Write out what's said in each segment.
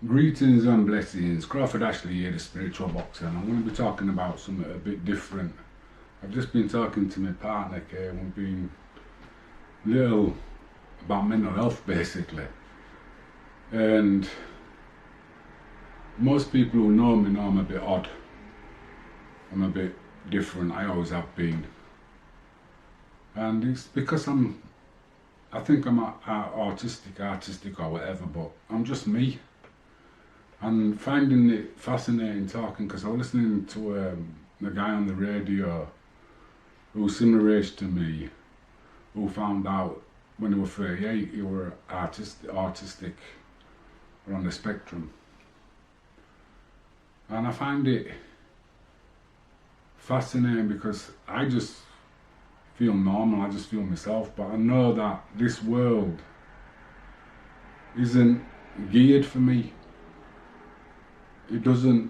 Greetings and blessings. Crawford Ashley here, the spiritual boxer, and I'm going to be talking about something a bit different. I've just been talking to my partner, Kay, and we've been little about mental health basically. And most people who know me know I'm a bit odd. I'm a bit different. I always have been. And it's because I think I'm artistic or whatever, but I'm just me. And finding it fascinating talking, because I was listening to a guy on the radio who's similar age to me, who found out when he was 38 he were autistic or on the spectrum. And I find it fascinating because I just feel normal, I just feel myself, but I know that this world isn't geared for me.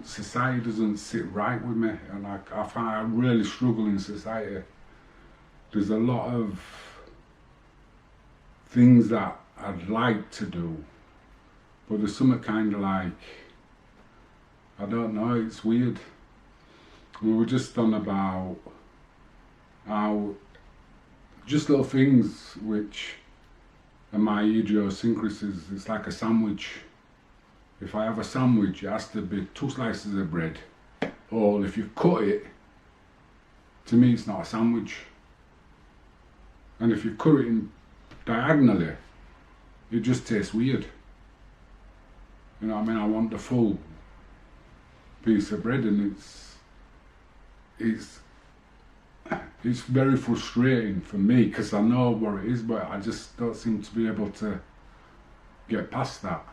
Society doesn't sit right with me, and I find I really struggle in society. There's a lot of things that I'd like to do, but there's something kind of like, I don't know, it's weird. We were just on about how just little things which are my idiosyncrasies. It's like a sandwich. If I have a sandwich, it has to be 2 slices of bread. Or if you cut it, to me it's not a sandwich. And if you cut it in diagonally, it just tastes weird. You know what I mean? I want the full piece of bread, and it's very frustrating for me because I know what it is, but I just don't seem to be able to get past that.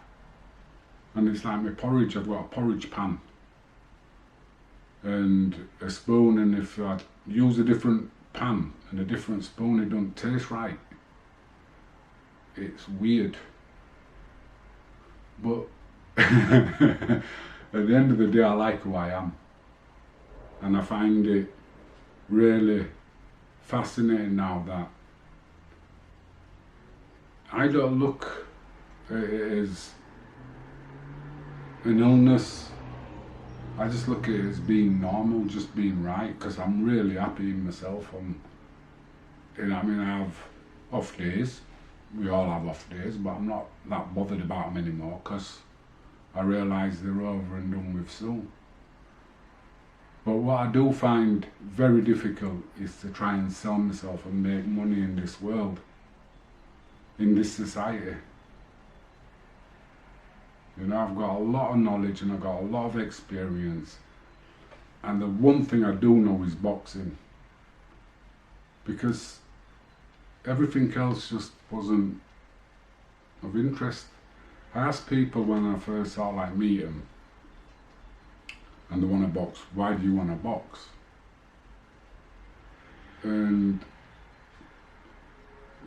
And it's like my porridge, I've got a porridge pan and a spoon, and if I use a different pan and a different spoon, it don't taste right. It's weird. But at the end of the day, I like who I am. And I find it really fascinating now that I don't look at it as an illness. I just look at it as being normal, just being right, because I'm really happy in myself. I have off days. We all have off days, but I'm not that bothered about them anymore because I realise they're over and done with soon. But what I do find very difficult is to try and sell myself and make money in this world, in this society. You know, I've got a lot of knowledge and I've got a lot of experience, and the one thing I do know is boxing, because everything else just wasn't of interest. I asked people when I first sort of like meet them and they want to box, why do you want to box? And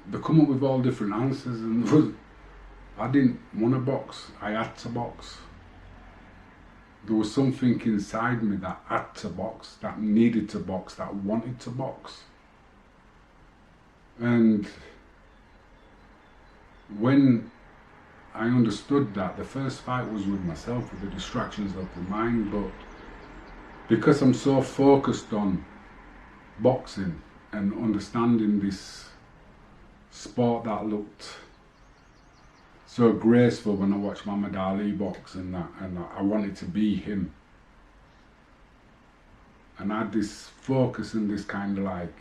they come up with all different answers, and I didn't want to box, I had to box. There was something inside me that had to box, that needed to box, that wanted to box. And when I understood that, the first fight was with myself, with the distractions of the mind, but because I'm so focused on boxing and understanding this sport that looked so graceful when I watched Muhammad Ali box and I wanted to be him. And I had this focus and this kind of like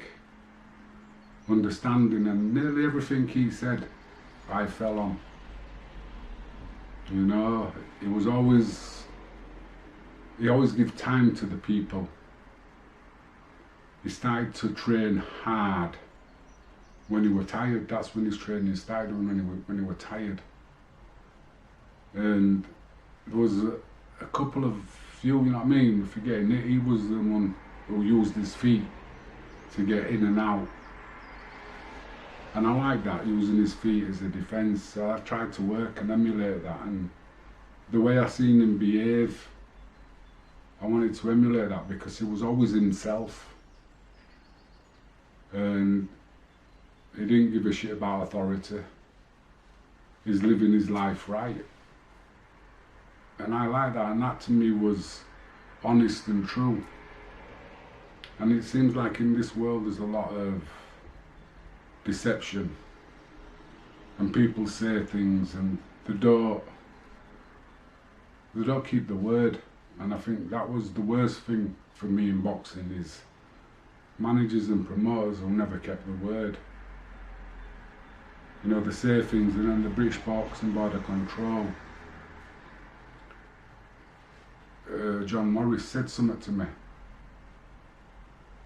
understanding, and nearly everything he said, I fell on. You know, he always give time to the people. He started to train hard when he was tired. That's when his training started, when he was tired. And there was a couple of few, you know what I mean, forgetting it, he was the one who used his feet to get in and out. And I like that, using his feet as a defence, so I tried to work and emulate that, and the way I seen him behave, I wanted to emulate that because he was always himself. And he didn't give a shit about authority. He's living his life right. And I like that, and that to me was honest and true. And it seems like in this world there's a lot of deception, and people say things and they don't keep the word. And I think that was the worst thing for me in boxing, is managers and promoters who never kept the word. You know, they say things, and then the British Boxing Board of Control, John Morris said something to me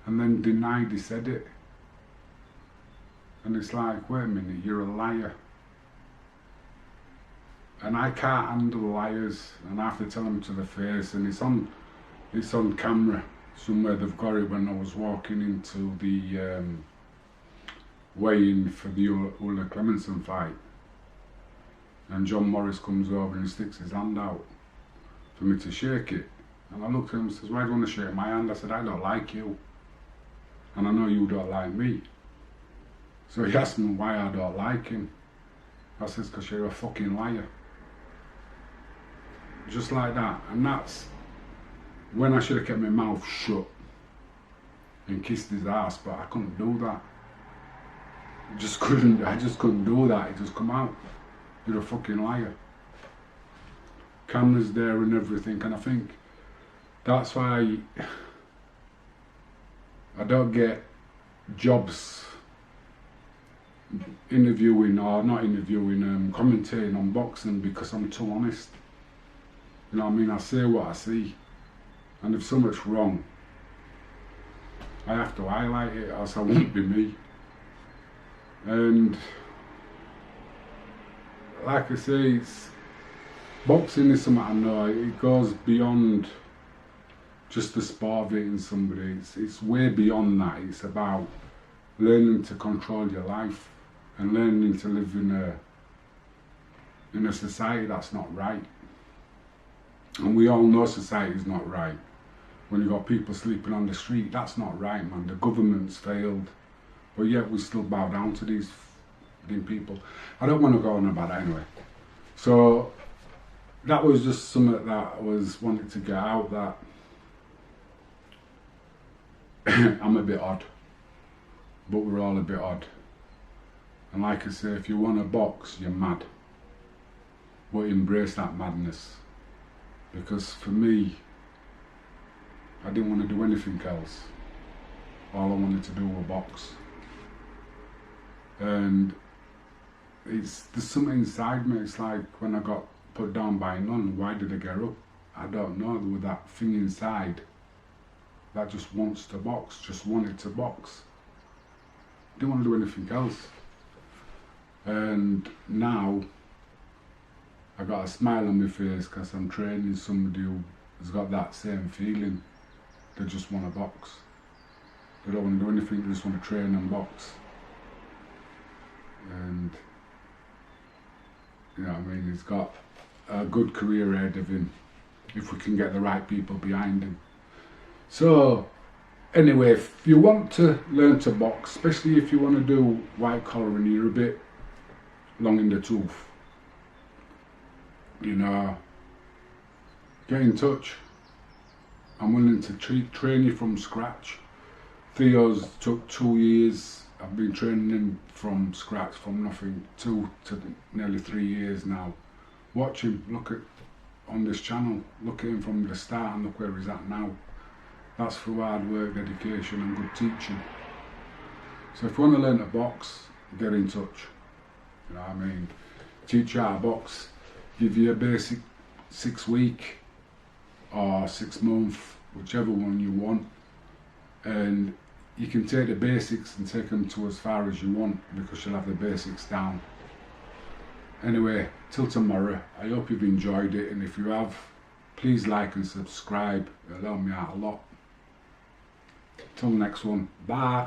and then denied he said it. And it's like, wait a minute, you're a liar. And I can't handle liars, and I have to tell them to the face. And it's on camera somewhere. They've got it when I was walking into the weigh-in for the Ulla Clemenson fight, and John Morris comes over and he sticks his hand out for me to shake it. And I looked at him and says, why do you want to shake my hand? I said, I don't like you, and I know you don't like me. So he asked me why I don't like him. I says, because you're a fucking liar. Just like that. And that's when I should have kept my mouth shut and kissed his ass, but I couldn't do that. I just couldn't do that. It just come out. You're a fucking liar. Cameras there and everything, and I think that's why I don't get jobs interviewing, or not interviewing, commentating on boxing, because I'm too honest. You know what I mean? I say what I see, and if something's wrong, I have to highlight it, else I won't be me. And like I say, boxing is something I know. It goes beyond just the sport of hitting somebody. It's way beyond that. It's about learning to control your life and learning to live in a society that's not right. And we all know society's not right. When you've got people sleeping on the street, that's not right, man. The government's failed, but yet we still bow down to these people. I don't want to go on about that anyway. So that was just something that I was wanting to get out, that I'm a bit odd, but we're all a bit odd. And like I say, if you want to box, you're mad. But embrace that madness. Because for me, I didn't want to do anything else. All I wanted to do was box. And there's something inside me. It's like when I got put down by none, why did I get up? I don't know. There was that thing inside that just wants to box, just wanted to box. Didn't want to do anything else. And now I got a smile on my face because I'm training somebody who has got that same feeling. They just want to box. They don't want to do anything, they just want to train and box. And you know what I mean, he's got a good career ahead of him if we can get the right people behind him. So anyway, if you want to learn to box, especially if you want to do white collar and you're a bit long in the tooth, you know, get in touch. I'm willing to train you from scratch. Theo's took 2 years. I've been training him from scratch, from nothing, 2 to nearly 3 years now. Watch him, look at on this channel, look at him from the start and look where he's at now. That's through hard work, dedication and good teaching. So if you want to learn to box, get in touch. You know what I mean? Teach you how to box, give you a basic 6-week or 6 month, whichever one you want, and you can take the basics and take them to as far as you want, because you'll have the basics down. Anyway, till tomorrow, I hope you've enjoyed it, and if you have, please like and subscribe. It'll help me out a lot. Till the next one, bye.